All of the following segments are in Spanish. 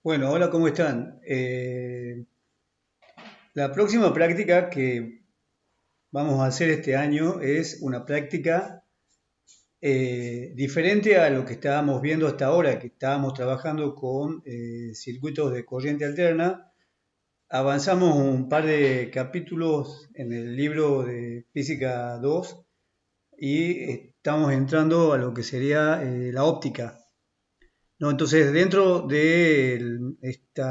Bueno, hola, ¿cómo están? La próxima práctica que vamos a hacer este año es una práctica diferente a lo que estábamos viendo hasta ahora, que estábamos trabajando con circuitos de corriente alterna. Avanzamos un par de capítulos en el libro de Física 2 y estamos entrando a lo que sería la óptica, ¿no? Entonces, dentro de este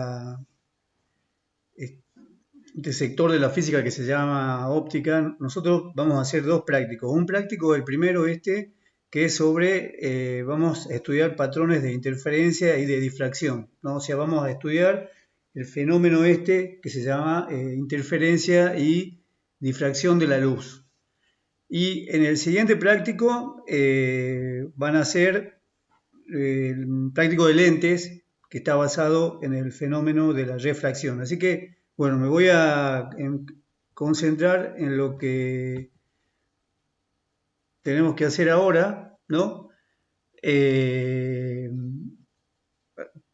sector de la física que se llama óptica, nosotros vamos a hacer dos prácticos. Un práctico, el primero que es sobre, vamos a estudiar patrones de interferencia y de difracción, ¿no? O sea, vamos a estudiar el fenómeno que se llama interferencia y difracción de la luz. Y en el siguiente práctico van a ser el práctico de lentes, que está basado en el fenómeno de la refracción. Así que, bueno, me voy a concentrar en lo que tenemos que hacer ahora, ¿no?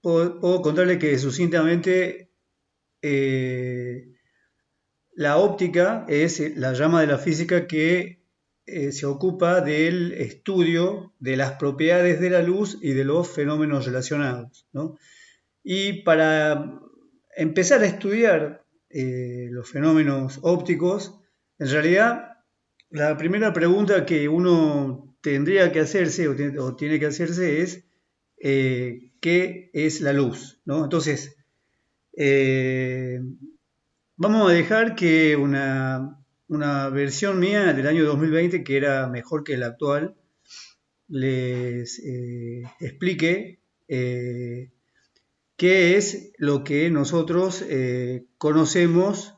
Puedo contarle que sucintamente la óptica es la rama de la física que se ocupa del estudio de las propiedades de la luz y de los fenómenos relacionados, ¿no? Y para empezar a estudiar los fenómenos ópticos, en realidad la primera pregunta que uno tendría que hacerse o tiene que hacerse es ¿qué es la luz? ¿No? Entonces, vamos a dejar que una versión mía del año 2020, que era mejor que la actual, les explique qué es lo que nosotros conocemos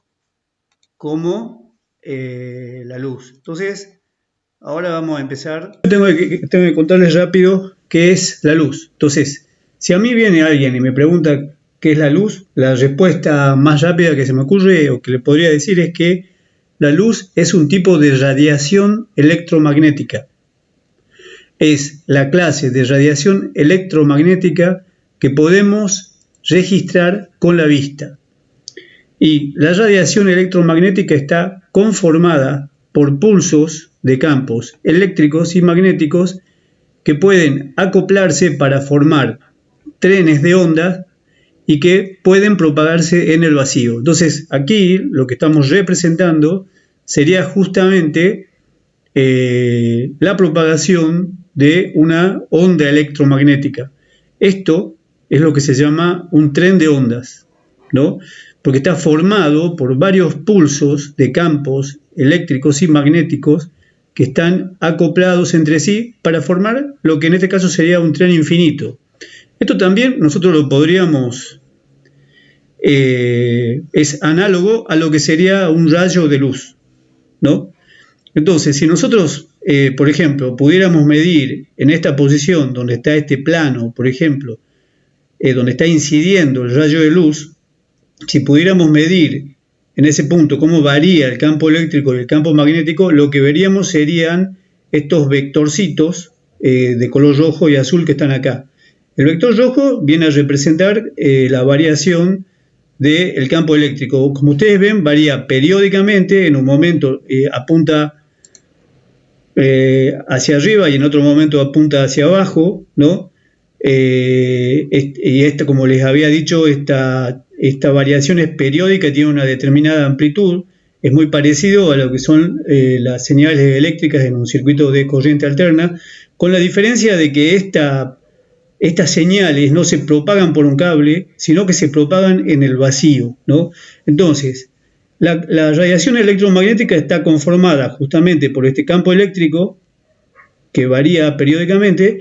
como la luz. Entonces, ahora vamos a empezar. Tengo que contarles rápido qué es la luz. Entonces, si a mí viene alguien y me pregunta qué es la luz, la respuesta más rápida que se me ocurre o que le podría decir es que la luz es un tipo de radiación electromagnética. Es la clase de radiación electromagnética que podemos registrar con la vista. Y la radiación electromagnética está conformada por pulsos de campos eléctricos y magnéticos que pueden acoplarse para formar trenes de ondas y que pueden propagarse en el vacío. Entonces, aquí lo que estamos representando sería justamente la propagación de una onda electromagnética. Esto es lo que se llama un tren de ondas, ¿no? Porque está formado por varios pulsos de campos eléctricos y magnéticos que están acoplados entre sí para formar lo que en este caso sería un tren infinito. Esto también nosotros lo podríamos, es análogo a lo que sería un rayo de luz, ¿no? Entonces, si nosotros, por ejemplo, pudiéramos medir en esta posición donde está este plano, por ejemplo, donde está incidiendo el rayo de luz, si pudiéramos medir en ese punto cómo varía el campo eléctrico y el campo magnético, lo que veríamos serían estos vectorcitos de color rojo y azul que están acá. El vector rojo viene a representar la variación del campo eléctrico. Como ustedes ven, varía periódicamente, en un momento apunta hacia arriba y en otro momento apunta hacia abajo, ¿no? Y esta, como les había dicho, esta variación es periódica, tiene una determinada amplitud, es muy parecido a lo que son las señales eléctricas en un circuito de corriente alterna, con la diferencia de que estas señales no se propagan por un cable, sino que se propagan en el vacío, ¿no? Entonces, la radiación electromagnética está conformada justamente por este campo eléctrico que varía periódicamente,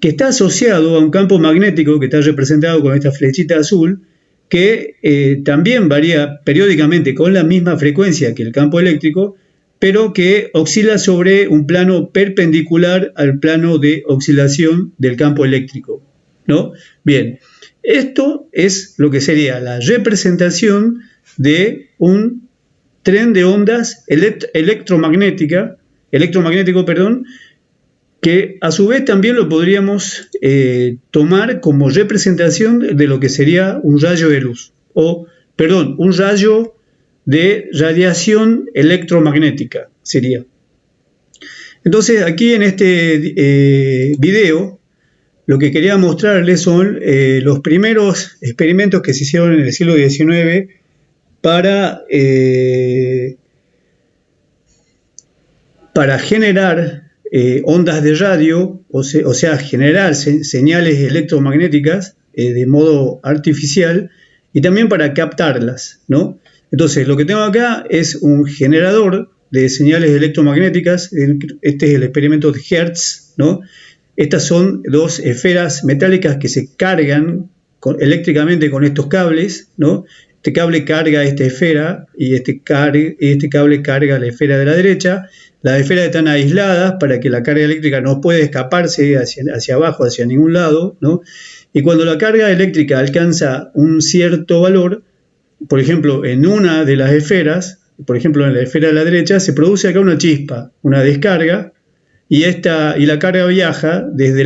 que está asociado a un campo magnético que está representado con esta flechita azul, que también varía periódicamente con la misma frecuencia que el campo eléctrico, pero que oscila sobre un plano perpendicular al plano de oscilación del campo eléctrico, ¿no? Bien, esto es lo que sería la representación de un tren de ondas electromagnético, que a su vez también lo podríamos tomar como representación de lo que sería un rayo de luz, un rayo de radiación electromagnética sería. Entonces aquí en este video lo que quería mostrarles son los primeros experimentos que se hicieron en el siglo XIX para generar ondas de radio, o sea, generar señales electromagnéticas de modo artificial y también para captarlas, ¿no? Entonces, lo que tengo acá es un generador de señales electromagnéticas. Este es el experimento de Hertz, ¿no? Estas son dos esferas metálicas que se cargan eléctricamente con estos cables, ¿no? Este cable carga esta esfera y este cable carga la esfera de la derecha. Las esferas están aisladas para que la carga eléctrica no pueda escaparse hacia abajo, hacia ningún lado, ¿no? Y cuando la carga eléctrica alcanza un cierto valor, por ejemplo, en una de las esferas, por ejemplo, en la esfera de la derecha, se produce acá una chispa, una descarga, y la carga viaja desde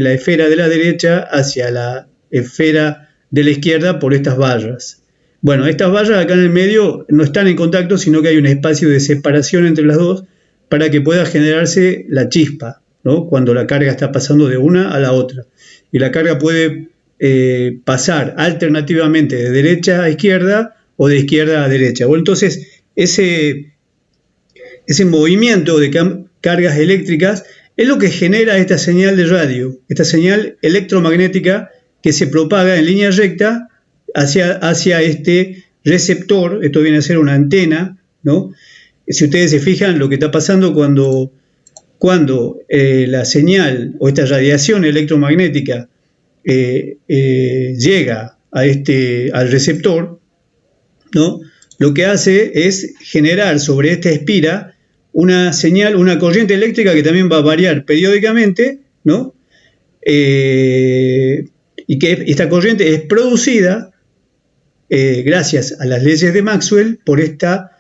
la esfera de la derecha hacia la esfera de la izquierda por estas vallas. Bueno, estas vallas acá en el medio no están en contacto, sino que hay un espacio de separación entre las dos para que pueda generarse la chispa, ¿no? Cuando la carga está pasando de una a la otra. Y la carga puede pasar alternativamente de derecha a izquierda o de izquierda a derecha. Bueno, entonces ese movimiento de cargas eléctricas es lo que genera esta señal de radio, esta señal electromagnética que se propaga en línea recta hacia este receptor. Esto viene a ser una antena, ¿no? Si ustedes se fijan, lo que está pasando cuando la señal o esta radiación electromagnética llega al receptor, ¿no? Lo que hace es generar sobre esta espira una señal, una corriente eléctrica que también va a variar periódicamente, ¿no? Y que esta corriente es producida gracias a las leyes de Maxwell por esta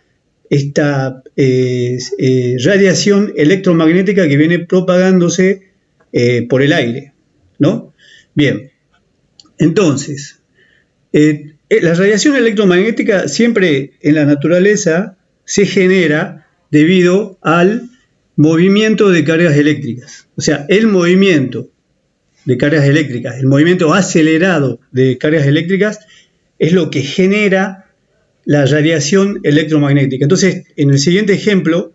radiación electromagnética que viene propagándose por el aire, ¿no? Bien, entonces, la radiación electromagnética siempre en la naturaleza se genera debido al movimiento de cargas eléctricas. O sea, el movimiento de cargas eléctricas, el movimiento acelerado de cargas eléctricas es lo que genera la radiación electromagnética. Entonces, en el siguiente ejemplo,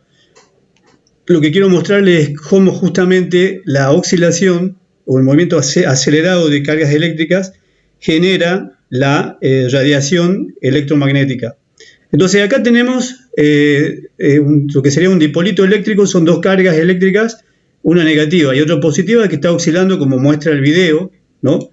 lo que quiero mostrarles es cómo justamente la oscilación o el movimiento acelerado de cargas eléctricas genera la radiación electromagnética. Entonces, acá tenemos lo que sería un dipolito eléctrico. Son dos cargas eléctricas, una negativa y otra positiva, que está oscilando como muestra el video, ¿no?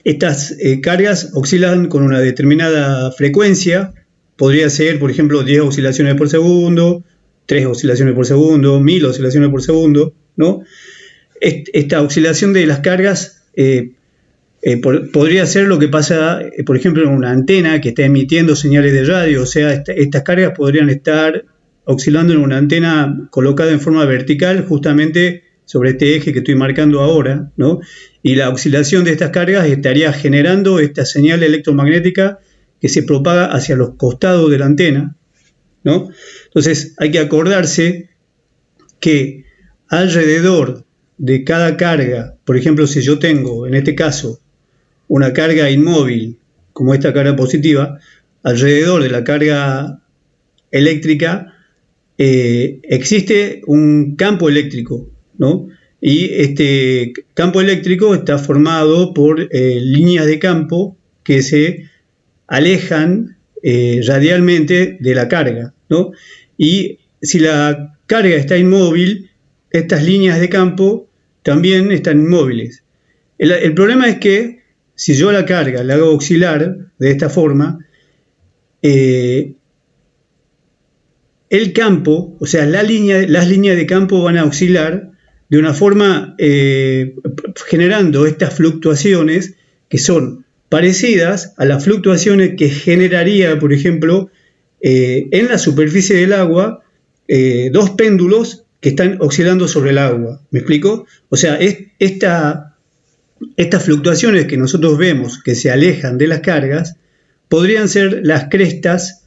Estas cargas oscilan con una determinada frecuencia. Podría ser, por ejemplo, 10 oscilaciones por segundo, 3 oscilaciones por segundo, 1000 oscilaciones por segundo, ¿no? Esta oscilación de las cargas podría ser lo que pasa, por ejemplo, en una antena que está emitiendo señales de radio. O sea, estas cargas podrían estar oscilando en una antena colocada en forma vertical, justamente sobre este eje que estoy marcando ahora, ¿no? Y la oscilación de estas cargas estaría generando esta señal electromagnética que se propaga hacia los costados de la antena, ¿no? Entonces hay que acordarse que alrededor de cada carga, por ejemplo, si yo tengo en este caso una carga inmóvil como esta carga positiva, alrededor de la carga eléctrica existe un campo eléctrico, ¿no? Y este campo eléctrico está formado por líneas de campo que se alejan radialmente de la carga, ¿no? Y si la carga está inmóvil, estas líneas de campo también están inmóviles. El problema es que si yo la carga la hago oscilar de esta forma, el campo, o sea, las líneas de campo van a oscilar de una forma generando estas fluctuaciones que son parecidas a las fluctuaciones que generaría, por ejemplo, en la superficie del agua dos péndulos que están oscilando sobre el agua. ¿Me explico? O sea, estas fluctuaciones que nosotros vemos que se alejan de las cargas podrían ser las crestas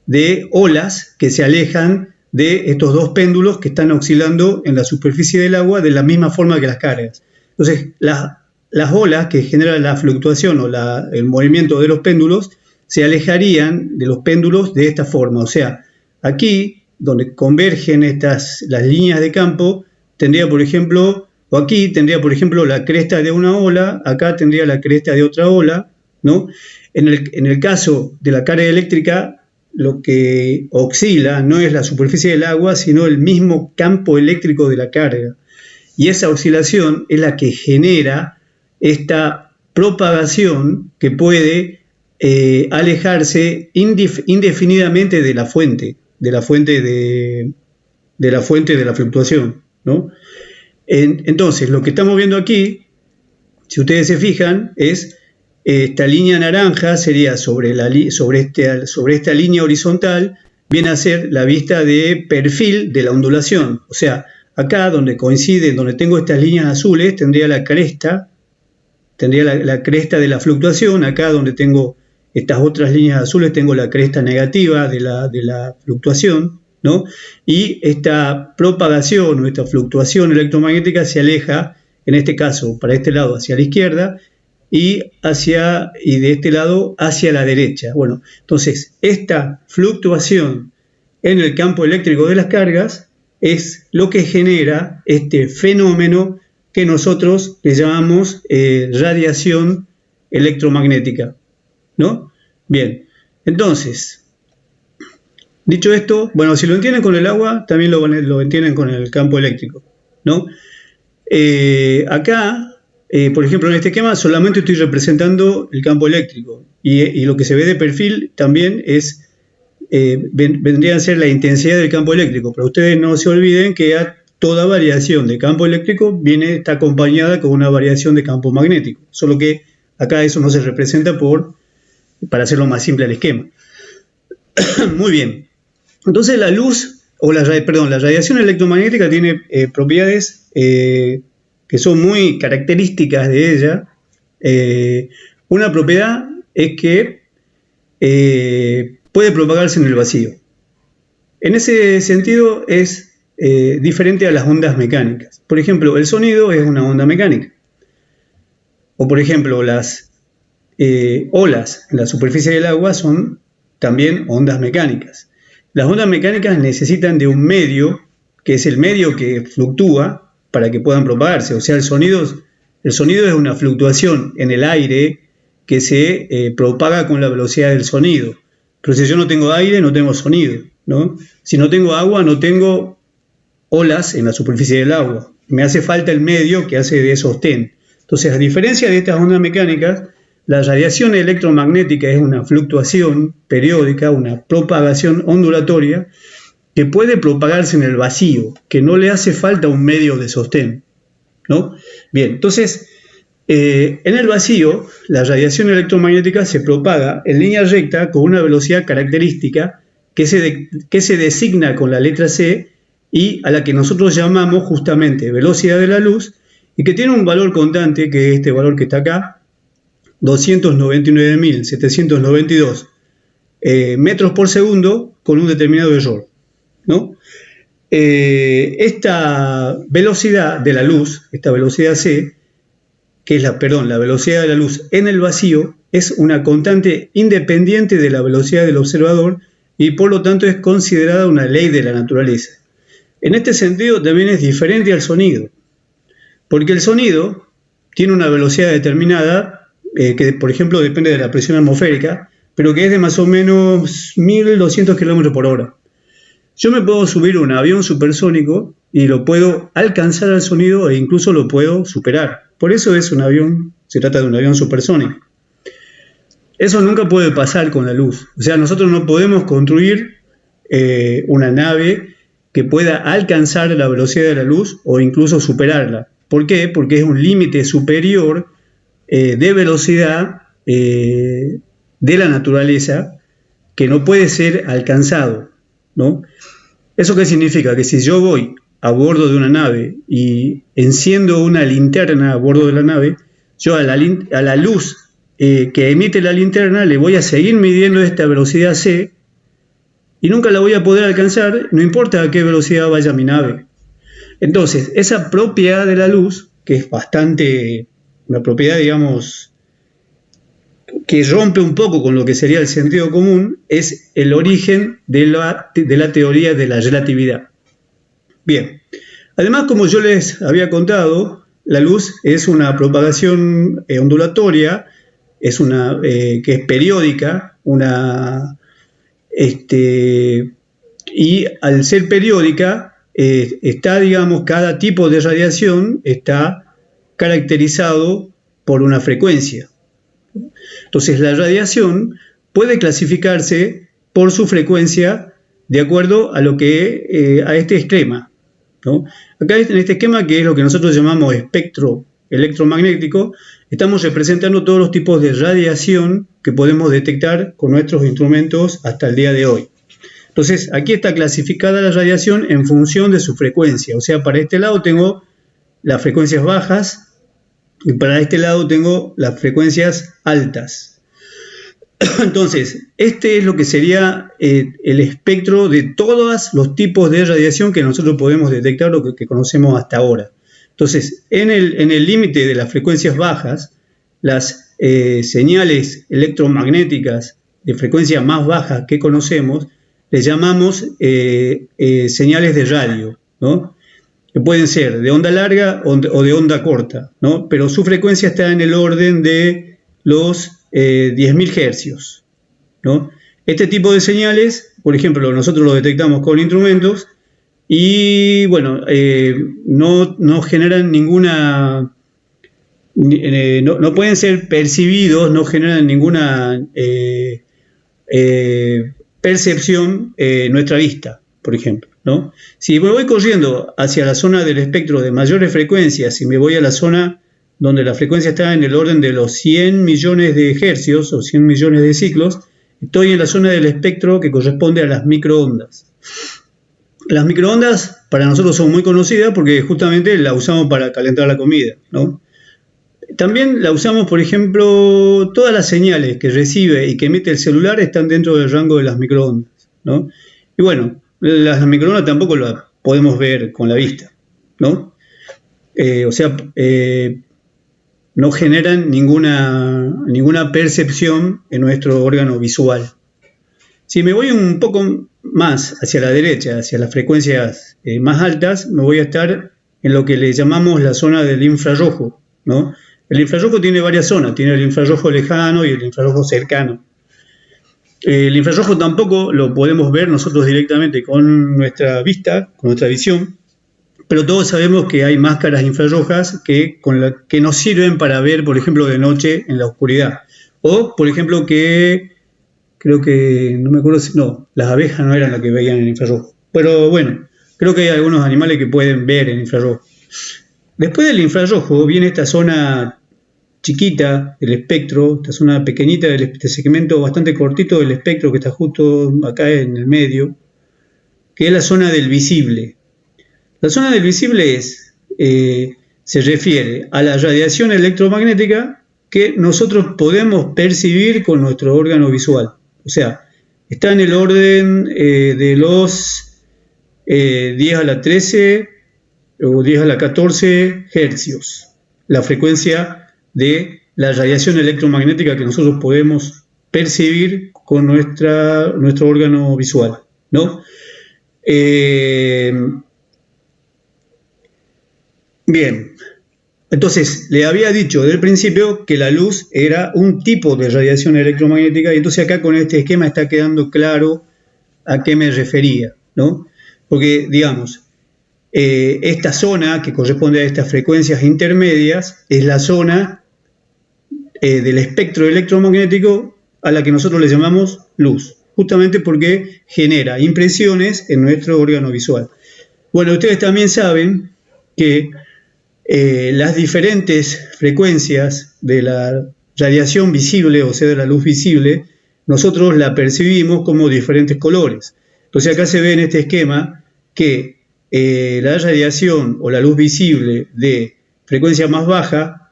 de olas que se alejan de estos dos péndulos que están oscilando en la superficie del agua de la misma forma que las cargas. Entonces, las olas que generan la fluctuación o el movimiento de los péndulos se alejarían de los péndulos de esta forma. O sea, aquí, donde convergen las líneas de campo, tendría, por ejemplo, la cresta de una ola, acá tendría la cresta de otra ola, ¿no? En el caso de la carga eléctrica, lo que oscila no es la superficie del agua, sino el mismo campo eléctrico de la carga. Y esa oscilación es la que genera esta propagación que puede alejarse indefinidamente de la fuente de la fluctuación, ¿no? Entonces, lo que estamos viendo aquí, si ustedes se fijan, es esta línea naranja sería sobre esta línea horizontal, viene a ser la vista de perfil de la ondulación. O sea, acá donde coincide, donde tengo estas líneas azules, tendría la cresta de la fluctuación. Acá donde tengo estas otras líneas azules, tengo la cresta negativa de la fluctuación, ¿no? Y esta propagación o esta fluctuación electromagnética se aleja, en este caso, para este lado hacia la izquierda, y de este lado hacia la derecha. Bueno, entonces esta fluctuación en el campo eléctrico de las cargas es lo que genera este fenómeno que nosotros le llamamos radiación electromagnética, ¿no? Bien, entonces, dicho esto, bueno, si lo entienden con el agua, también lo entienden con el campo eléctrico, ¿no? Acá, por ejemplo, en este esquema solamente estoy representando el campo eléctrico y lo que se ve de perfil también vendría a ser la intensidad del campo eléctrico, pero ustedes no se olviden que toda variación de campo eléctrico está acompañada con una variación de campo magnético, solo que acá eso no se representa para hacerlo más simple el esquema. Muy bien, entonces la radiación electromagnética tiene propiedades que son muy características de ella. Una propiedad es que puede propagarse en el vacío. En ese sentido es diferente a las ondas mecánicas. Por ejemplo, el sonido es una onda mecánica. O por ejemplo, las olas en la superficie del agua son también ondas mecánicas. Las ondas mecánicas necesitan de un medio, que es el medio que fluctúa, para que puedan propagarse. O sea, el sonido es una fluctuación en el aire que se propaga con la velocidad del sonido. Pero si yo no tengo aire, no tengo sonido, ¿no? Si no tengo agua, no tengo olas en la superficie del agua. Me hace falta el medio que hace de sostén. Entonces, a diferencia de estas ondas mecánicas, la radiación electromagnética es una fluctuación periódica, una propagación ondulatoria que puede propagarse en el vacío, que no le hace falta un medio de sostén, ¿no? Bien, entonces, en el vacío, la radiación electromagnética se propaga en línea recta con una velocidad característica que se designa con la letra C y a la que nosotros llamamos justamente velocidad de la luz y que tiene un valor constante, que es este valor que está acá, 299.792 metros por segundo con un determinado error, ¿no? Esta velocidad de la luz, esta velocidad C, que es la velocidad de la luz en el vacío, es una constante independiente de la velocidad del observador y por lo tanto es considerada una ley de la naturaleza. En este sentido también es diferente al sonido, porque el sonido tiene una velocidad determinada que por ejemplo depende de la presión atmosférica, pero que es de más o menos 1200 km por hora. Yo me puedo subir a un avión supersónico y lo puedo alcanzar al sonido e incluso lo puedo superar. Por eso se trata de un avión supersónico. Eso nunca puede pasar con la luz. O sea, nosotros no podemos construir una nave que pueda alcanzar la velocidad de la luz o incluso superarla. ¿Por qué? Porque es un límite superior de velocidad de la naturaleza que no puede ser alcanzado, ¿no? ¿Eso qué significa? Que si yo voy a bordo de una nave y enciendo una linterna a bordo de la nave, yo a la luz que emite la linterna le voy a seguir midiendo esta velocidad c y nunca la voy a poder alcanzar, no importa a qué velocidad vaya mi nave. Entonces, esa propiedad de la luz, que es bastante, una propiedad, digamos, que rompe un poco con lo que sería el sentido común, es el origen de la teoría de la relatividad. Bien, además, como yo les había contado, la luz es una propagación ondulatoria, es una que es periódica, y al ser periódica, está, digamos, cada tipo de radiación está caracterizado por una frecuencia. Entonces, la radiación puede clasificarse por su frecuencia de acuerdo a lo que a este esquema, ¿no? Acá en este esquema, que es lo que nosotros llamamos espectro electromagnético, estamos representando todos los tipos de radiación que podemos detectar con nuestros instrumentos hasta el día de hoy. Entonces, aquí está clasificada la radiación en función de su frecuencia. O sea, para este lado tengo las frecuencias bajas y para este lado tengo las frecuencias altas. Entonces, este es lo que sería el espectro de todos los tipos de radiación que nosotros podemos detectar, lo que conocemos hasta ahora. Entonces, en el límite de las frecuencias bajas, las señales electromagnéticas de frecuencia más baja que conocemos, les llamamos señales de radio, ¿no? Que pueden ser de onda larga o de onda corta, ¿no? Pero su frecuencia está en el orden de los 10.000 hercios, ¿no? Este tipo de señales, por ejemplo, nosotros lo detectamos con instrumentos y, bueno, no generan ninguna, no pueden ser percibidos, no generan ninguna percepción nuestra vista, por ejemplo, ¿no? Si me voy corriendo hacia la zona del espectro de mayores frecuencias, si me voy a la zona donde la frecuencia está en el orden de los 100 millones de hercios o 100 millones de ciclos, estoy en la zona del espectro que corresponde a las microondas. Las microondas para nosotros son muy conocidas porque justamente la usamos para calentar la comida, ¿no? También la usamos, por ejemplo, todas las señales que recibe y que emite el celular están dentro del rango de las microondas, ¿no? Y bueno, las microondas tampoco las podemos ver con la vista, ¿no? No generan ninguna percepción en nuestro órgano visual. Si me voy un poco más hacia la derecha, hacia las frecuencias más altas, me voy a estar en lo que le llamamos la zona del infrarrojo, ¿no? El infrarrojo tiene varias zonas, tiene el infrarrojo lejano y el infrarrojo cercano. El infrarrojo tampoco lo podemos ver nosotros directamente con nuestra vista, con nuestra visión, pero todos sabemos que hay máscaras infrarrojas que nos sirven para ver, por ejemplo, de noche en la oscuridad. O, por ejemplo, creo que, no me acuerdo si, no, las abejas no eran las que veían en infrarrojo. Pero bueno, creo que hay algunos animales que pueden ver en infrarrojo. Después del infrarrojo viene esta zona chiquita del espectro, esta zona pequeñita este segmento bastante cortito del espectro que está justo acá en el medio, que es la zona del visible. La zona del visible se refiere a la radiación electromagnética que nosotros podemos percibir con nuestro órgano visual. O sea, está en el orden de los 10 a la 13 o 10 a la 14 hercios, la frecuencia de la radiación electromagnética que nosotros podemos percibir con nuestro órgano visual, ¿no? Bien, entonces le había dicho desde el principio que la luz era un tipo de radiación electromagnética y entonces acá con este esquema está quedando claro a qué me refería, ¿no? Porque, digamos, esta zona que corresponde a estas frecuencias intermedias es la zona del espectro electromagnético a la que nosotros le llamamos luz, justamente porque genera impresiones en nuestro órgano visual. Bueno, ustedes también saben que las diferentes frecuencias de la radiación visible, o sea, de la luz visible, nosotros la percibimos como diferentes colores. Entonces acá se ve en este esquema que la radiación o la luz visible de frecuencia más baja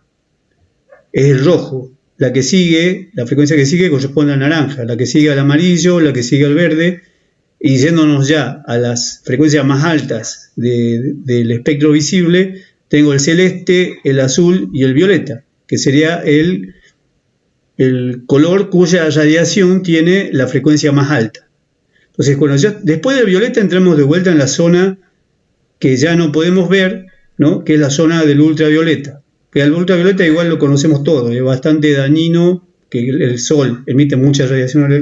es el rojo, la que sigue, la frecuencia que sigue corresponde al naranja, la que sigue al amarillo, la que sigue al verde, y yéndonos ya a las frecuencias más altas del espectro visible, tengo el celeste, el azul y el violeta, que sería el color cuya radiación tiene la frecuencia más alta. Entonces, después del violeta entramos de vuelta en la zona que ya no podemos ver, ¿no? Que es la zona del ultravioleta. Que el ultravioleta igual lo conocemos todos, es bastante dañino, que el sol emite mucha radiación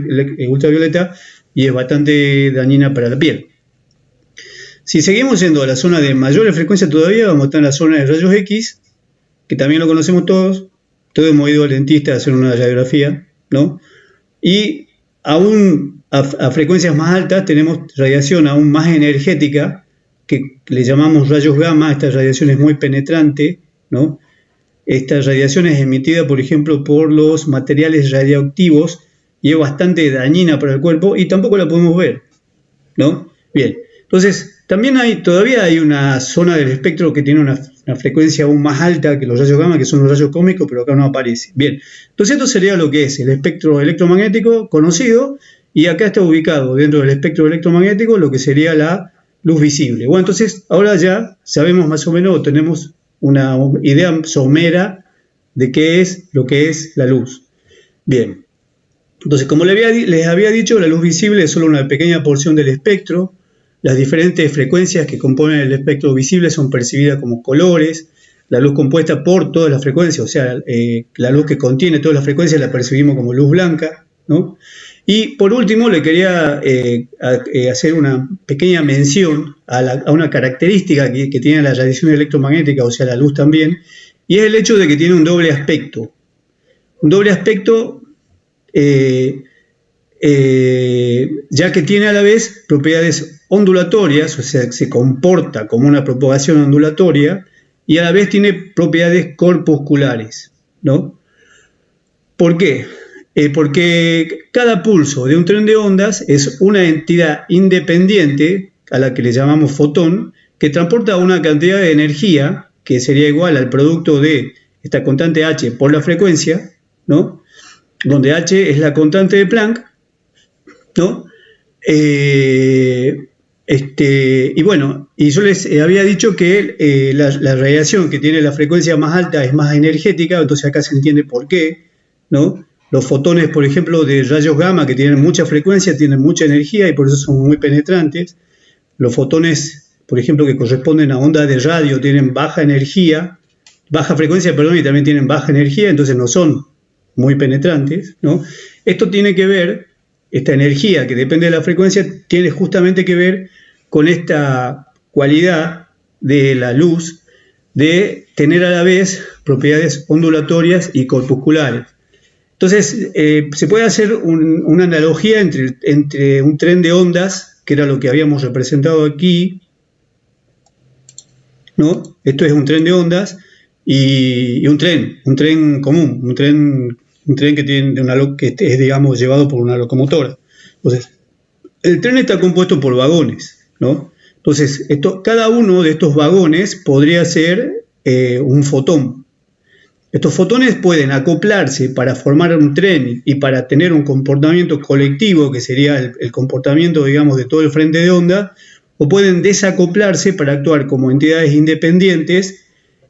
ultravioleta y es bastante dañina para la piel. Si seguimos yendo a la zona de mayores frecuencias todavía, vamos a estar en la zona de rayos X, que también lo conocemos todos hemos ido al dentista a hacer una radiografía, ¿no? Y aún a frecuencias más altas tenemos radiación aún más energética, que le llamamos rayos gamma. Esta radiación es muy penetrante, ¿no? Esta radiación es emitida, por ejemplo, por los materiales radioactivos y es bastante dañina para el cuerpo y tampoco la podemos ver, ¿no? Bien, entonces también todavía hay una zona del espectro que tiene una frecuencia aún más alta que los rayos gamma, que son los rayos cósmicos, pero acá no aparece. Bien, entonces esto sería lo que es el espectro electromagnético conocido, y acá está ubicado dentro del espectro electromagnético lo que sería la luz visible. Bueno, entonces ahora ya sabemos más o menos, o tenemos una idea somera de qué es lo que es la luz. Bien, entonces como les había dicho, la luz visible es solo una pequeña porción del espectro. Las diferentes frecuencias que componen el espectro visible son percibidas como colores. La luz compuesta por todas las frecuencias, o sea, la luz que contiene todas las frecuencias, la percibimos como luz blanca, ¿no? Y por último, le quería hacer una pequeña mención a una característica que tiene la radiación electromagnética, o sea, la luz también, y es el hecho de que tiene un doble aspecto. Un doble aspecto ya que tiene a la vez propiedades ondulatorias, o sea, se comporta como una propagación ondulatoria, y a la vez tiene propiedades corpusculares, ¿no? ¿Por qué? Porque cada pulso de un tren de ondas es una entidad independiente, a la que le llamamos fotón, que transporta una cantidad de energía que sería igual al producto de esta constante h por la frecuencia, ¿no? Donde h es la constante de Planck, ¿no? Y bueno, y yo les había dicho que la radiación que tiene la frecuencia más alta es más energética, entonces acá se entiende por qué, ¿no? Los fotones, por ejemplo, de rayos gamma, que tienen mucha frecuencia, tienen mucha energía y por eso son muy penetrantes. Los fotones, por ejemplo, que corresponden a ondas de radio, tienen baja energía, baja frecuencia, perdón, y también tienen baja energía, entonces no son muy penetrantes, ¿no? Esto tiene que ver, esta energía que depende de la frecuencia, tiene justamente que ver con esta cualidad de la luz de tener a la vez propiedades ondulatorias y corpusculares. Entonces, se puede hacer una analogía entre un tren de ondas, que era lo que habíamos representado aquí, ¿no? Esto es un tren de ondas, y un tren común, un tren que tiene que es, digamos, llevado por una locomotora. Entonces, el tren está compuesto por vagones, ¿no? Entonces, cada uno de estos vagones podría ser un fotón. Estos fotones pueden acoplarse para formar un tren y para tener un comportamiento colectivo, que sería el comportamiento, digamos, de todo el frente de onda, o pueden desacoplarse para actuar como entidades independientes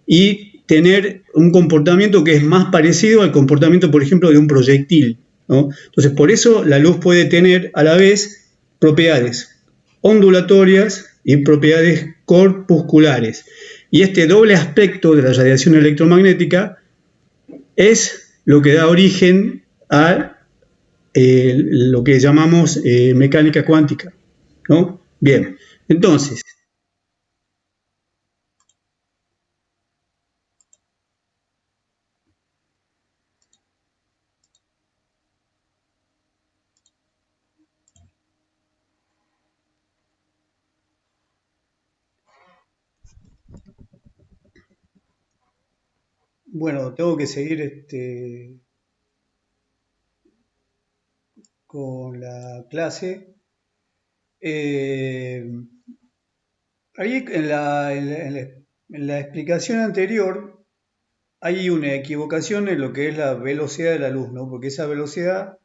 y tener un comportamiento que es más parecido al comportamiento, por ejemplo, de un proyectil, ¿no? Entonces, por eso la luz puede tener a la vez propiedades ondulatorias y propiedades corpusculares. Y este doble aspecto de la radiación electromagnética es lo que da origen a lo que llamamos mecánica cuántica, ¿no? Bien, entonces, bueno, tengo que seguir con la clase. Ahí en la explicación anterior hay una equivocación en lo que es la velocidad de la luz, ¿no? Porque esa velocidad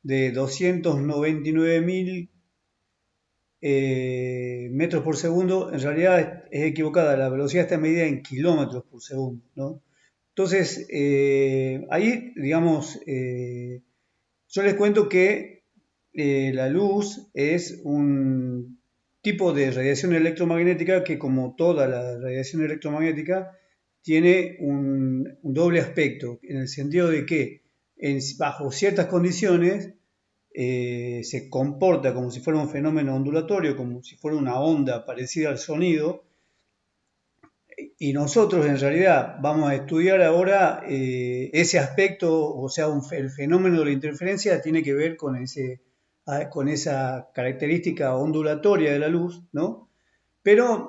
de 299.000 metros por segundo, en realidad es equivocada, la velocidad está medida en kilómetros por segundo, ¿no? Entonces, ahí, digamos, yo les cuento que la luz es un tipo de radiación electromagnética que, como toda la radiación electromagnética, tiene un doble aspecto, en el sentido de que bajo ciertas condiciones se comporta como si fuera un fenómeno ondulatorio, como si fuera una onda parecida al sonido, y nosotros en realidad vamos a estudiar ahora ese aspecto, o sea, el fenómeno de la interferencia tiene que ver con esa característica ondulatoria de la luz, ¿no? Pero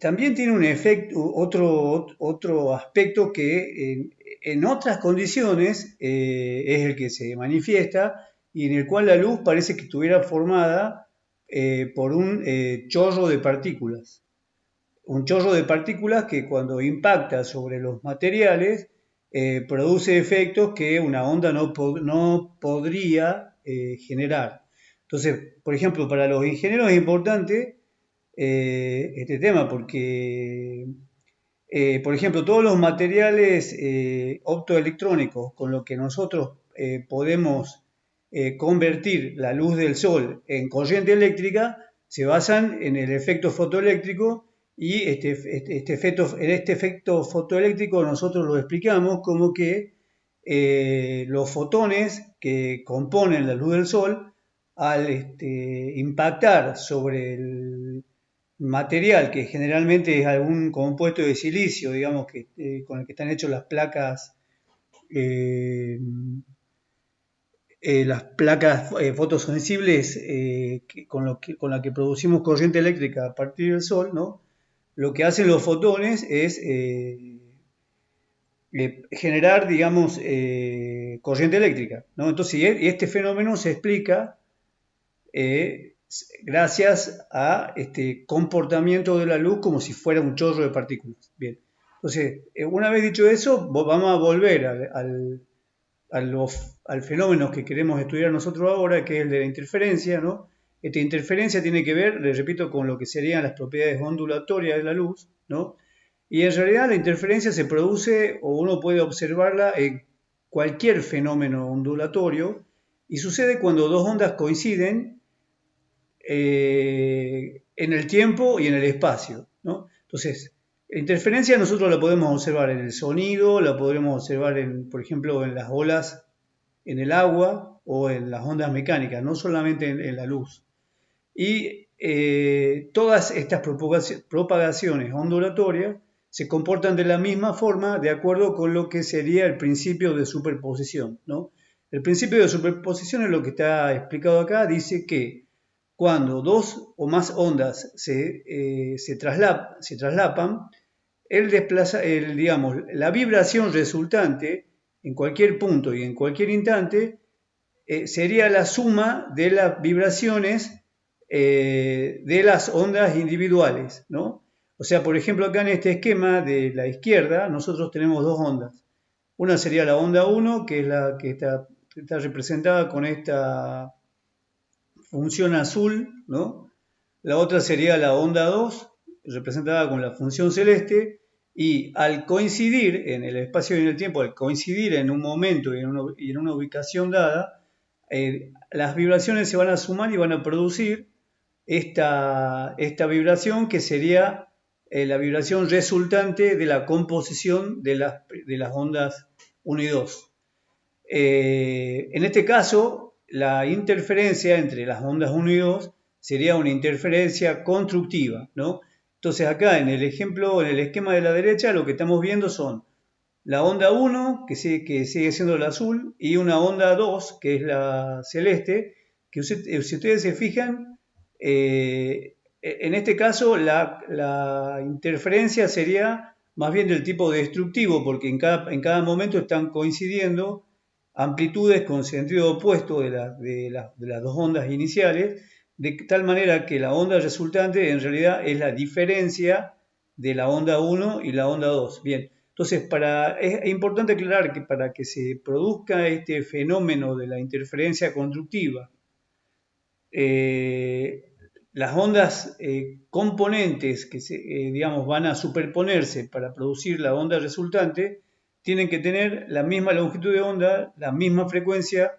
también tiene un efecto, otro aspecto que en otras condiciones es el que se manifiesta y en el cual la luz parece que estuviera formada por un chorro de partículas. Un chorro de partículas que cuando impacta sobre los materiales produce efectos que una onda no podría generar. Entonces, por ejemplo, para los ingenieros es importante este tema porque, por ejemplo, todos los materiales optoelectrónicos con los que nosotros podemos convertir la luz del sol en corriente eléctrica se basan en el efecto fotoeléctrico y en este efecto fotoeléctrico nosotros lo explicamos como que los fotones que componen la luz del sol al impactar sobre el material, que generalmente es algún compuesto de silicio, digamos, con el que están hechas eh, las placas fotosensibles con las que producimos corriente eléctrica a partir del sol, ¿no? Lo que hacen los fotones es generar, digamos, corriente eléctrica, ¿no? Entonces, este fenómeno se explica gracias a este comportamiento de la luz como si fuera un chorro de partículas. Bien, entonces, una vez dicho eso, vamos a volver al fenómeno que queremos estudiar nosotros ahora, que es el de la interferencia, ¿no? Esta interferencia tiene que ver, les repito, con lo que serían las propiedades ondulatorias de la luz, ¿no? Y en realidad la interferencia se produce o uno puede observarla en cualquier fenómeno ondulatorio y sucede cuando dos ondas coinciden en el tiempo y en el espacio, ¿no? Entonces, la interferencia nosotros la podemos observar en el sonido, la podemos observar, por ejemplo, en las olas en el agua o en las ondas mecánicas, no solamente en la luz. Y todas estas propagaciones ondulatorias se comportan de la misma forma de acuerdo con lo que sería el principio de superposición, ¿no? El principio de superposición es lo que está explicado acá, dice que cuando dos o más ondas se traslapan, digamos, la vibración resultante en cualquier punto y en cualquier instante sería la suma de las vibraciones de las ondas individuales, ¿no? O sea, por ejemplo, acá en este esquema de la izquierda, nosotros tenemos dos ondas. Una sería la onda 1, que es la que está representada con esta función azul, ¿no? La otra sería la onda 2, representada con la función celeste, y al coincidir en el espacio y en el tiempo, al coincidir en un momento y en una ubicación dada, las vibraciones se van a sumar y van a producir esta vibración que sería la vibración resultante de la composición de las ondas 1 y 2. En este caso, la interferencia entre las ondas 1 y 2 sería una interferencia constructiva, ¿no? Entonces acá en el ejemplo, en el esquema de la derecha, lo que estamos viendo son la onda 1, que sigue siendo la azul, y una onda 2, que es la celeste, que si ustedes se fijan, en este caso la interferencia sería más bien del tipo destructivo, porque en cada momento están coincidiendo amplitudes con sentido opuesto de las dos ondas iniciales, de tal manera que la onda resultante en realidad es la diferencia de la onda 1 y la onda 2. Bien, entonces es importante aclarar que para que se produzca este fenómeno de la interferencia constructiva, las ondas componentes que digamos, van a superponerse para producir la onda resultante tienen que tener la misma longitud de onda, la misma frecuencia,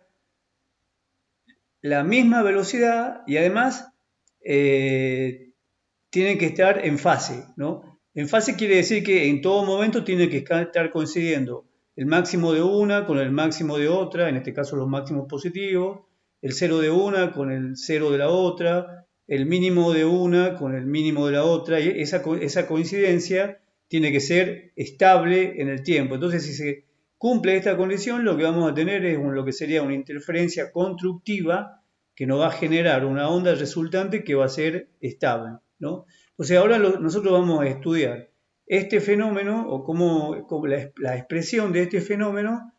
la misma velocidad y además tienen que estar en fase, ¿no? En fase quiere decir que en todo momento tiene que estar coincidiendo el máximo de una con el máximo de otra, en este caso los máximos positivos, el cero de una con el cero de la otra, el mínimo de una con el mínimo de la otra, y esa coincidencia tiene que ser estable en el tiempo. Entonces, si se cumple esta condición, lo que vamos a tener es lo que sería una interferencia constructiva que nos va a generar una onda resultante que va a ser estable, ¿no? Entonces ahora nosotros vamos a estudiar este fenómeno o cómo la expresión de este fenómeno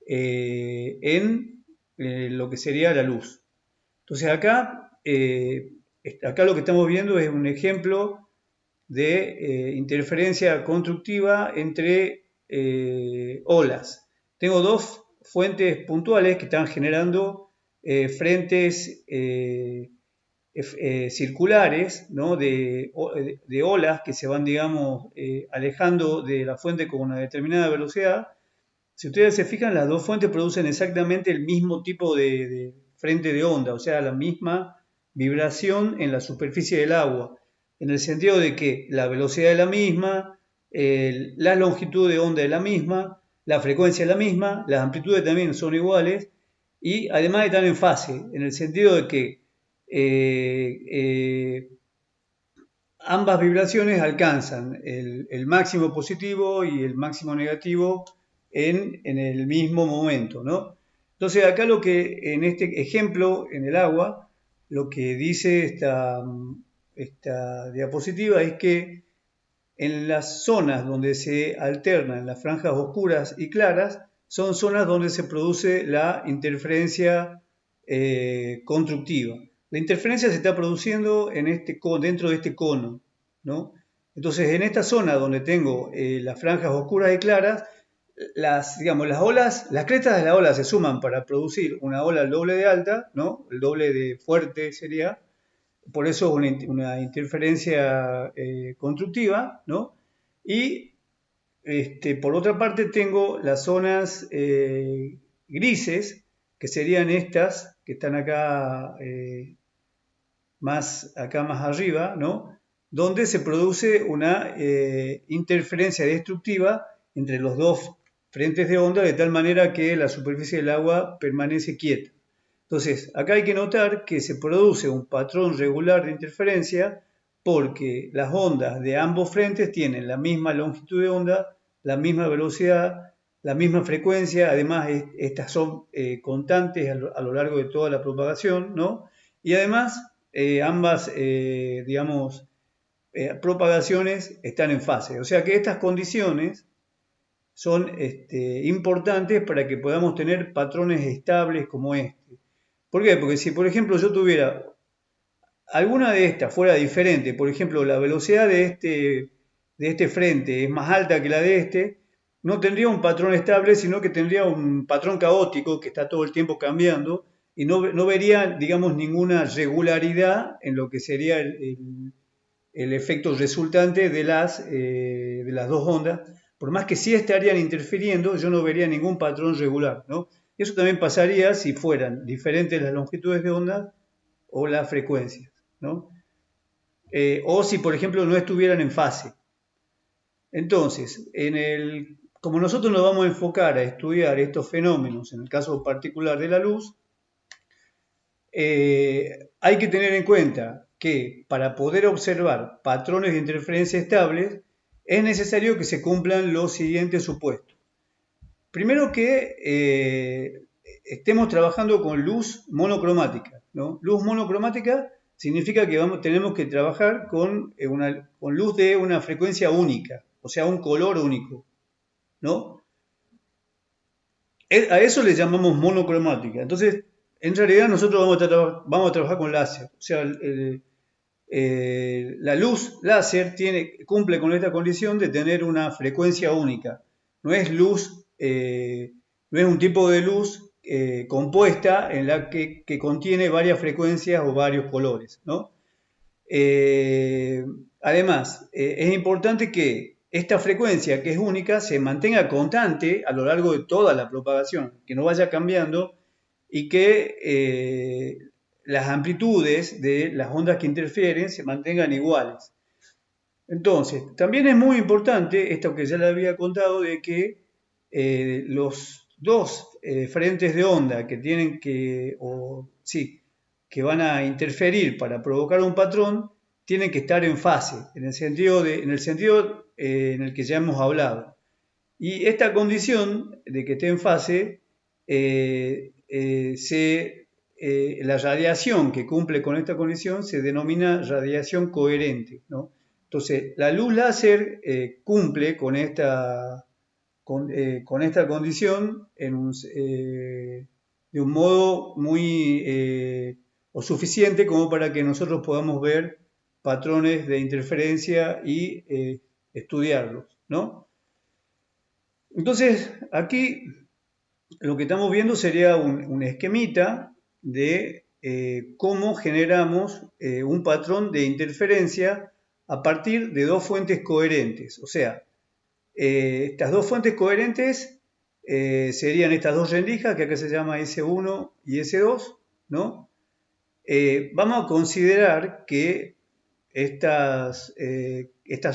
en lo que sería la luz. Entonces acá lo que estamos viendo es un ejemplo de interferencia constructiva entre olas. Tengo dos fuentes puntuales que están generando frentes circulares, ¿no? de olas que se van, digamos, alejando de la fuente con una determinada velocidad. Si ustedes se fijan, las dos fuentes producen exactamente el mismo tipo de frente de onda, o sea, la misma vibración en la superficie del agua, en el sentido de que la velocidad es la misma, la longitud de onda es la misma, la frecuencia es la misma, las amplitudes también son iguales y además están en fase, en el sentido de que ambas vibraciones alcanzan el máximo positivo y el máximo negativo en el mismo momento, ¿no? Entonces acá lo que en este ejemplo en el agua, lo que dice esta diapositiva es que en las zonas donde se alternan las franjas oscuras y claras son zonas donde se produce la interferencia constructiva. La interferencia se está produciendo dentro de este cono, ¿no? Entonces, en esta zona donde tengo las franjas oscuras y claras, digamos, las crestas de la ola se suman para producir una ola al doble de alta, ¿no? El doble de fuerte sería, por eso una interferencia constructiva, ¿no? Y por otra parte tengo las zonas grises, que serían estas, que están acá más arriba, ¿no? Donde se produce una interferencia destructiva entre los dos frentes de onda, de tal manera que la superficie del agua permanece quieta. Entonces, acá hay que notar que se produce un patrón regular de interferencia porque las ondas de ambos frentes tienen la misma longitud de onda, la misma velocidad, la misma frecuencia, además estas son constantes a lo largo de toda la propagación, ¿no? Y además ambas, digamos, propagaciones están en fase. O sea que estas condiciones son importantes para que podamos tener patrones estables como este. ¿Por qué? Porque si, por ejemplo, yo tuviera alguna de estas fuera diferente, por ejemplo, la velocidad de este frente es más alta que la de este, no tendría un patrón estable, sino que tendría un patrón caótico que está todo el tiempo cambiando y no vería, digamos, ninguna regularidad en lo que sería el efecto resultante de las dos ondas. Por más que sí estarían interfiriendo, yo no vería ningún patrón regular, ¿no? Eso también pasaría si fueran diferentes las longitudes de onda o las frecuencias, ¿no? O si, por ejemplo, no estuvieran en fase. Entonces, como nosotros nos vamos a enfocar a estudiar estos fenómenos, en el caso particular de la luz, hay que tener en cuenta que para poder observar patrones de interferencia estables, es necesario que se cumplan los siguientes supuestos. Primero que estemos trabajando con luz monocromática, ¿no? Luz monocromática significa que tenemos que trabajar con luz de una frecuencia única, o sea, un color único, ¿no? A eso le llamamos monocromática. Entonces, en realidad nosotros vamos a trabajar con láser. O sea, la luz láser cumple con esta condición de tener una frecuencia única. No es luz, no es un tipo de luz compuesta en la que contiene varias frecuencias o varios colores, ¿no? Además, es importante que esta frecuencia, que es única, se mantenga constante a lo largo de toda la propagación, que no vaya cambiando y que las amplitudes de las ondas que interfieren se mantengan iguales. Entonces, también es muy importante, esto que ya le había contado, de que los dos frentes de onda que tienen que van a interferir para provocar un patrón, tienen que estar en fase, en el sentido en el que ya hemos hablado. Y esta condición de que esté en fase, la radiación que cumple con esta condición se denomina radiación coherente, ¿no? Entonces, la luz láser cumple con esta condición de un modo muy o suficiente como para que nosotros podamos ver patrones de interferencia y estudiarlos, ¿no? Entonces, aquí lo que estamos viendo sería un esquemita de cómo generamos un patrón de interferencia a partir de dos fuentes coherentes. O sea, estas dos fuentes coherentes serían estas dos rendijas, que acá se llama S1 y S2, ¿no? Vamos a considerar que estas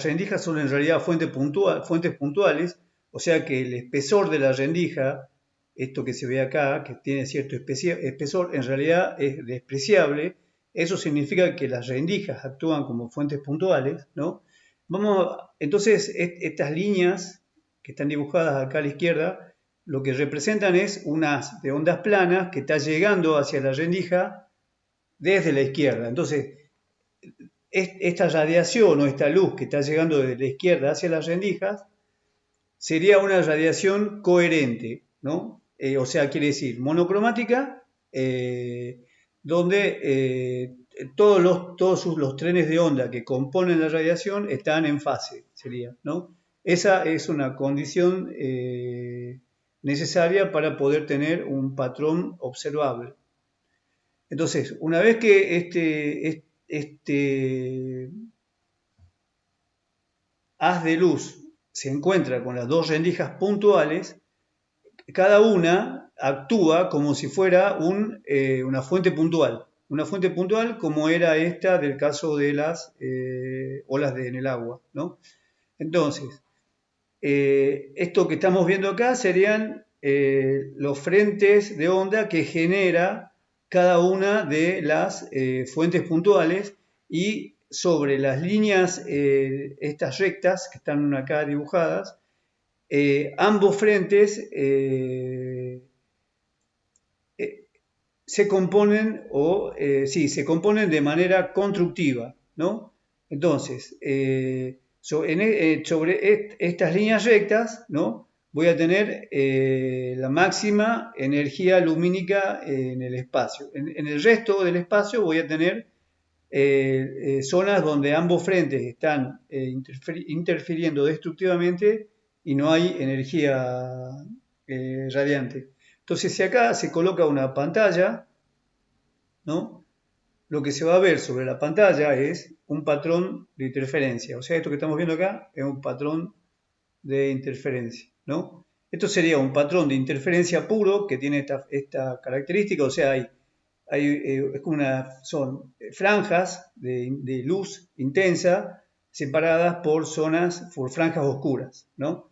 rendijas son en realidad fuentes puntuales, o sea que el espesor de la rendija, esto que se ve acá, que tiene cierto espesor, en realidad es despreciable. Eso significa que las rendijas actúan como fuentes puntuales, ¿no? Entonces, estas líneas que están dibujadas acá a la izquierda, lo que representan es un haz de ondas planas que está llegando hacia la rendija desde la izquierda. Entonces, esta radiación o esta luz que está llegando desde la izquierda hacia las rendijas sería una radiación coherente, ¿no? O sea, quiere decir monocromática, donde todos los trenes de onda que componen la radiación están en fase, sería, ¿no? Esa es una condición necesaria para poder tener un patrón observable. Entonces, una vez que este haz de luz se encuentra con las dos rendijas puntuales, cada una actúa como si fuera una fuente puntual. Una fuente puntual como era esta del caso de las olas en el agua, ¿no? Entonces, esto que estamos viendo acá serían los frentes de onda que genera cada una de las fuentes puntuales, y sobre las líneas, estas rectas que están acá dibujadas, ambos frentes se componen de manera constructiva, ¿no? Entonces, sobre estas líneas rectas, ¿no?, voy a tener la máxima energía lumínica en el espacio. En el resto del espacio voy a tener zonas donde ambos frentes están interfiriendo destructivamente y no hay energía radiante. Entonces, si acá se coloca una pantalla, ¿no?, lo que se va a ver sobre la pantalla es un patrón de interferencia. O sea, esto que estamos viendo acá es un patrón de interferencia, ¿no? Esto sería un patrón de interferencia puro que tiene esta característica. O sea, son franjas de luz intensa separadas por franjas oscuras, ¿no?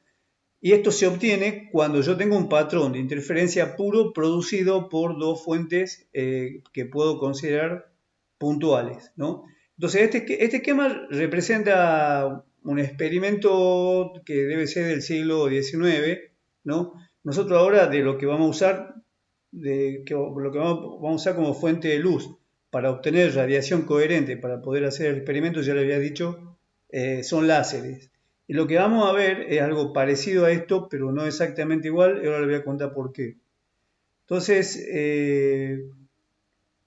Y esto se obtiene cuando yo tengo un patrón de interferencia puro producido por dos fuentes que puedo considerar puntuales, ¿no? Entonces, este esquema representa un experimento que debe ser del siglo XIX, ¿no? Nosotros ahora de lo que vamos a usar, vamos a usar como fuente de luz para obtener radiación coherente, para poder hacer el experimento, ya le había dicho, son láseres. Y lo que vamos a ver es algo parecido a esto, pero no exactamente igual, y ahora le voy a contar por qué. Entonces,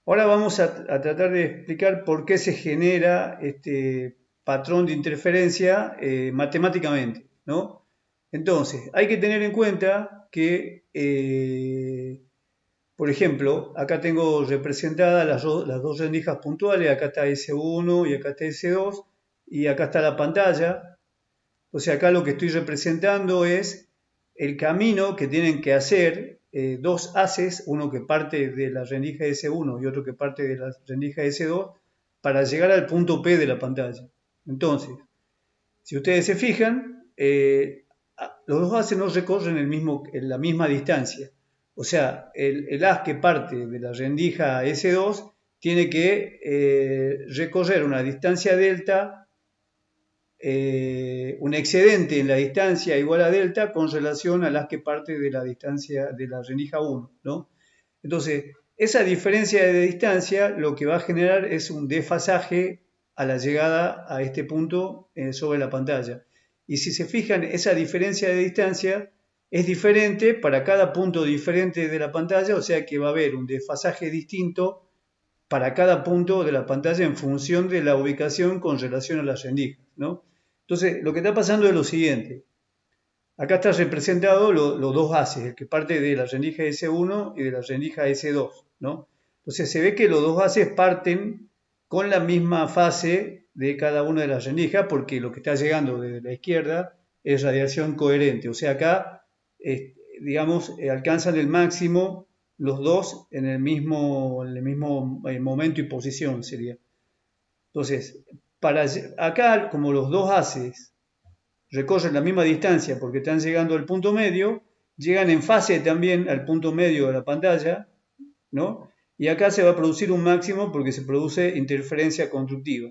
Ahora vamos a tratar de explicar por qué se genera este patrón de interferencia matemáticamente, ¿no? Entonces, hay que tener en cuenta que, por ejemplo, acá tengo representadas las dos rendijas puntuales, acá está S1 y acá está S2, y acá está la pantalla. O sea, acá lo que estoy representando es el camino que tienen que hacer dos haces, uno que parte de la rendija S1 y otro que parte de la rendija S2, para llegar al punto P de la pantalla. Entonces, si ustedes se fijan, los dos haces no recorren en la misma distancia. O sea, el haz que parte de la rendija S2 tiene que recorrer una distancia delta, un excedente en la distancia igual a delta con relación a las que parte de la distancia de la rendija 1, ¿no? Entonces, esa diferencia de distancia lo que va a generar es un desfasaje a la llegada a este punto sobre la pantalla. Y si se fijan, esa diferencia de distancia es diferente para cada punto diferente de la pantalla, o sea que va a haber un desfasaje distinto para cada punto de la pantalla en función de la ubicación con relación a las rendijas, ¿no? Entonces, lo que está pasando es lo siguiente. Acá está representado los dos haces, el que parte de la rendija S1 y de la rendija S2, ¿no? Entonces se ve que los dos haces parten con la misma fase de cada una de las rendijas, porque lo que está llegando desde la izquierda es radiación coherente. O sea, acá, digamos, alcanzan el máximo los dos en el mismo momento y posición sería. Entonces, acá, como los dos haces recorren la misma distancia porque están llegando al punto medio, llegan en fase también al punto medio de la pantalla, ¿no? Y acá se va a producir un máximo porque se produce interferencia constructiva.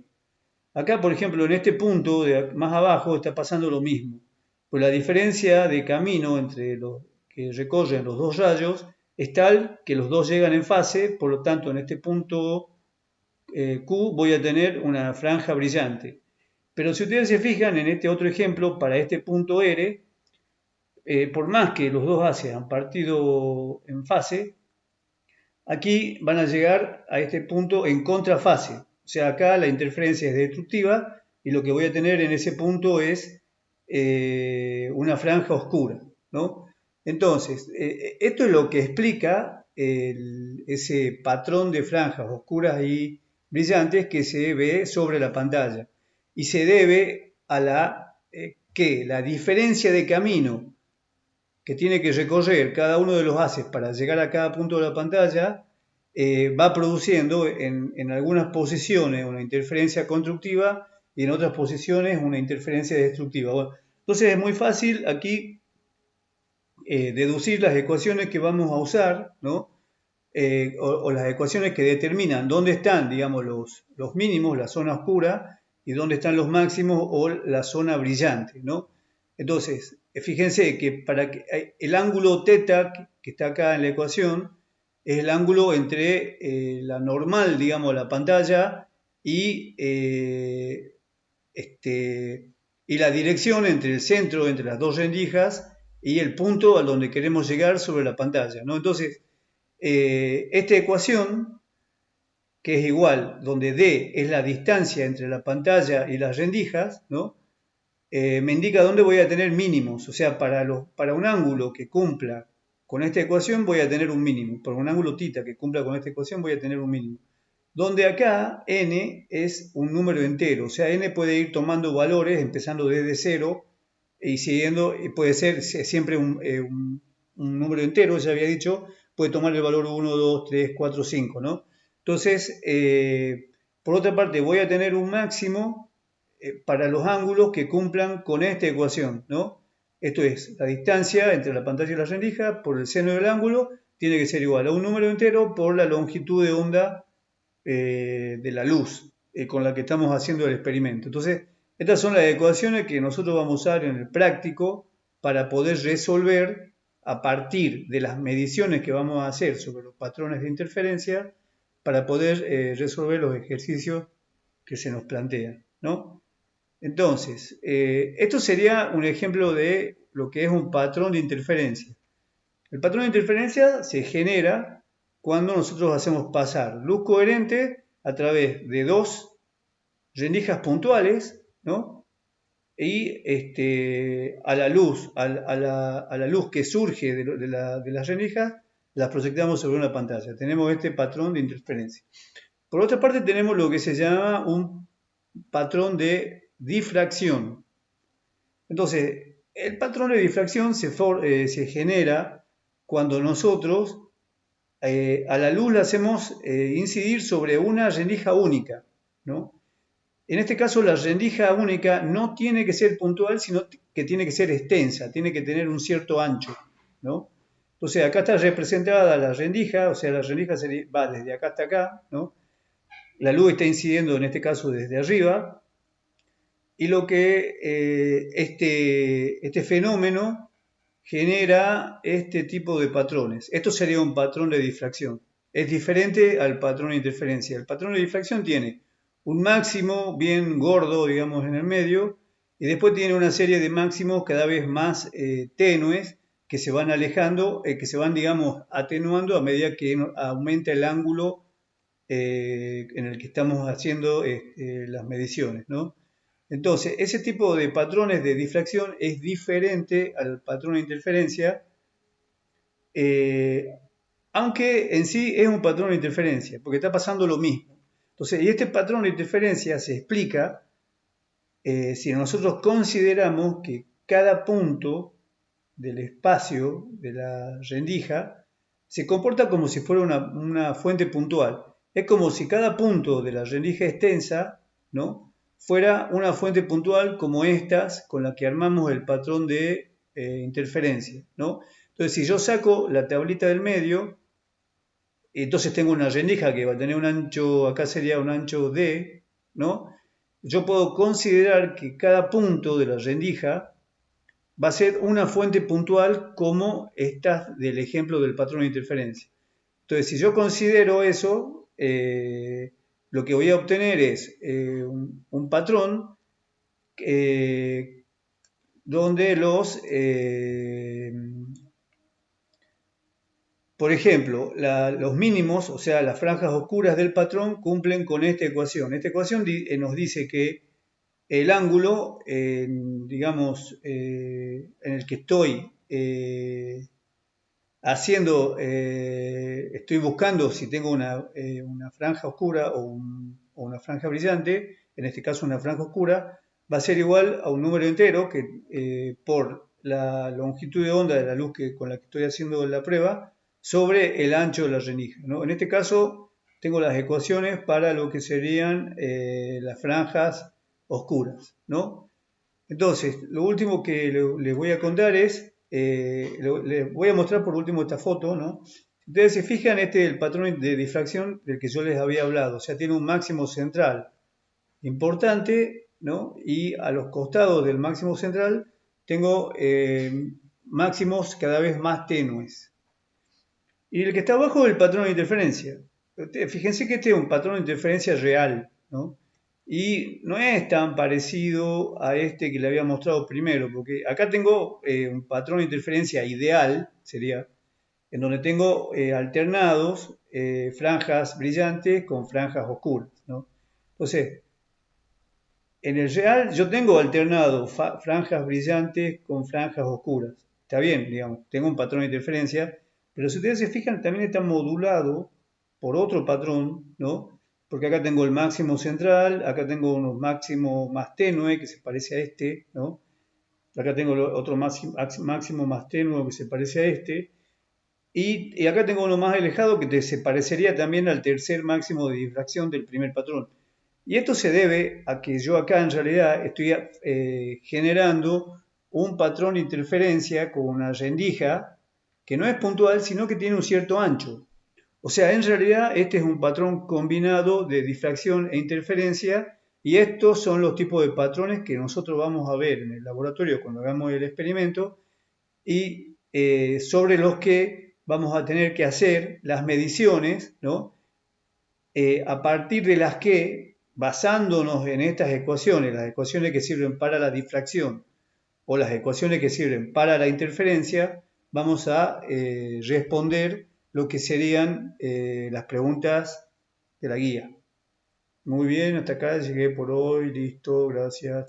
Acá, por ejemplo, en este punto de más abajo está pasando lo mismo. Pues la diferencia de camino entre los que recorren los dos rayos es tal que los dos llegan en fase, por lo tanto, en este punto Q voy a tener una franja brillante. Pero si ustedes se fijan en este otro ejemplo, para este punto R, por más que los dos haces han partido en fase, aquí van a llegar a este punto en contrafase. O sea, acá la interferencia es destructiva y lo que voy a tener en ese punto es una franja oscura, ¿no? Entonces, esto es lo que explica ese patrón de franjas oscuras y brillantes que se ve sobre la pantalla. Y se debe a la diferencia de camino que tiene que recorrer cada uno de los haces para llegar a cada punto de la pantalla, va produciendo en algunas posiciones una interferencia constructiva y en otras posiciones una interferencia destructiva. Bueno, entonces es muy fácil aquí deducir las ecuaciones que vamos a usar, ¿no? O las ecuaciones que determinan dónde están, digamos, los mínimos, la zona oscura, y dónde están los máximos o la zona brillante, ¿no? Entonces, fíjense que el ángulo θ que está acá en la ecuación es el ángulo entre la normal, digamos, la pantalla y la dirección entre el centro, entre las dos rendijas y el punto a donde queremos llegar sobre la pantalla, ¿no? Entonces, esta ecuación, que es igual, donde D es la distancia entre la pantalla y las rendijas, ¿no? Me indica dónde voy a tener mínimos. O sea, para un ángulo que cumpla con esta ecuación voy a tener un mínimo. Para un ángulo θ que cumpla con esta ecuación voy a tener un mínimo. Donde acá n es un número entero. O sea, n puede ir tomando valores empezando desde 0 y siguiendo, puede ser siempre un número entero, ya había dicho, puede tomar el valor 1, 2, 3, 4, 5, ¿no? Entonces, por otra parte, voy a tener un máximo para los ángulos que cumplan con esta ecuación, ¿no? Esto es, la distancia entre la pantalla y la rendija por el seno del ángulo tiene que ser igual a un número entero por la longitud de onda de la luz con la que estamos haciendo el experimento. Entonces, estas son las ecuaciones que nosotros vamos a usar en el práctico para poder resolver a partir de las mediciones que vamos a hacer sobre los patrones de interferencia para poder resolver los ejercicios que se nos plantean, ¿no? Entonces, esto sería un ejemplo de lo que es un patrón de interferencia. El patrón de interferencia se genera cuando nosotros hacemos pasar luz coherente a través de dos rendijas puntuales, ¿no? Y a la luz, a la luz que surge de las rendijas, las proyectamos sobre una pantalla. Tenemos este patrón de interferencia. Por otra parte, tenemos lo que se llama un patrón de difracción. Entonces, el patrón de difracción se genera cuando nosotros a la luz la hacemos incidir sobre una rendija única, ¿no? En este caso, la rendija única no tiene que ser puntual, sino que tiene que ser extensa, tiene que tener un cierto ancho, ¿no? Entonces, acá está representada la rendija, o sea, la rendija va desde acá hasta acá, ¿no? La luz está incidiendo, en este caso, desde arriba, y lo que este fenómeno genera este tipo de patrones. Esto sería un patrón de difracción. Es diferente al patrón de interferencia. El patrón de difracción tiene un máximo bien gordo, digamos, en el medio, y después tiene una serie de máximos cada vez más tenues que se van alejando, que se van, digamos, atenuando a medida que aumenta el ángulo en el que estamos haciendo las mediciones, ¿no? Entonces, ese tipo de patrones de difracción es diferente al patrón de interferencia, aunque en sí es un patrón de interferencia, porque está pasando lo mismo. Entonces, y este patrón de interferencia se explica si nosotros consideramos que cada punto del espacio de la rendija se comporta como si fuera una fuente puntual. Es como si cada punto de la rendija extensa, ¿no?, fuera una fuente puntual como estas con la que armamos el patrón de interferencia, ¿no? Entonces, si yo saco la tablita del medio, entonces tengo una rendija que va a tener un ancho, acá sería un ancho D, ¿no? Yo puedo considerar que cada punto de la rendija va a ser una fuente puntual como esta del ejemplo del patrón de interferencia. Entonces, si yo considero eso, lo que voy a obtener es un patrón donde por ejemplo, los mínimos, o sea, las franjas oscuras del patrón cumplen con esta ecuación. Esta ecuación nos dice que el ángulo, digamos, en el que estoy estoy buscando si tengo una franja oscura o una franja brillante, en este caso una franja oscura, va a ser igual a un número entero que por la longitud de onda de la luz con la que estoy haciendo la prueba sobre el ancho de la rendija, ¿no? En este caso tengo las ecuaciones para lo que serían las franjas oscuras, ¿no? Entonces, lo último que les voy a contar es, les voy a mostrar por último esta foto, ¿no? Si ustedes se fijan, este es el patrón de difracción del que yo les había hablado, o sea, tiene un máximo central importante, ¿no? Y a los costados del máximo central tengo máximos cada vez más tenues. Y el que está abajo es el patrón de interferencia. Fíjense que este es un patrón de interferencia real, ¿no? Y no es tan parecido a este que le había mostrado primero, porque acá tengo un patrón de interferencia ideal, sería, en donde tengo alternados franjas brillantes con franjas oscuras, ¿no? Entonces, en el real yo tengo alternado franjas brillantes con franjas oscuras. Está bien, digamos, tengo un patrón de interferencia, pero si ustedes se fijan, también está modulado por otro patrón, ¿no? Porque acá tengo el máximo central, acá tengo unos máximos más tenue, que se parece a este, ¿no? Acá tengo otro máximo más tenue que se parece a este. Y acá tengo uno más alejado que se parecería también al tercer máximo de difracción del primer patrón. Y esto se debe a que yo acá en realidad estoy generando un patrón de interferencia con una rendija que no es puntual, sino que tiene un cierto ancho. O sea, en realidad este es un patrón combinado de difracción e interferencia, y estos son los tipos de patrones que nosotros vamos a ver en el laboratorio cuando hagamos el experimento y sobre los que vamos a tener que hacer las mediciones, ¿no? A partir de las que, basándonos en estas ecuaciones, las ecuaciones que sirven para la difracción o las ecuaciones que sirven para la interferencia, vamos a responder lo que serían las preguntas de la guía. Muy bien, hasta acá llegué por hoy, listo, gracias.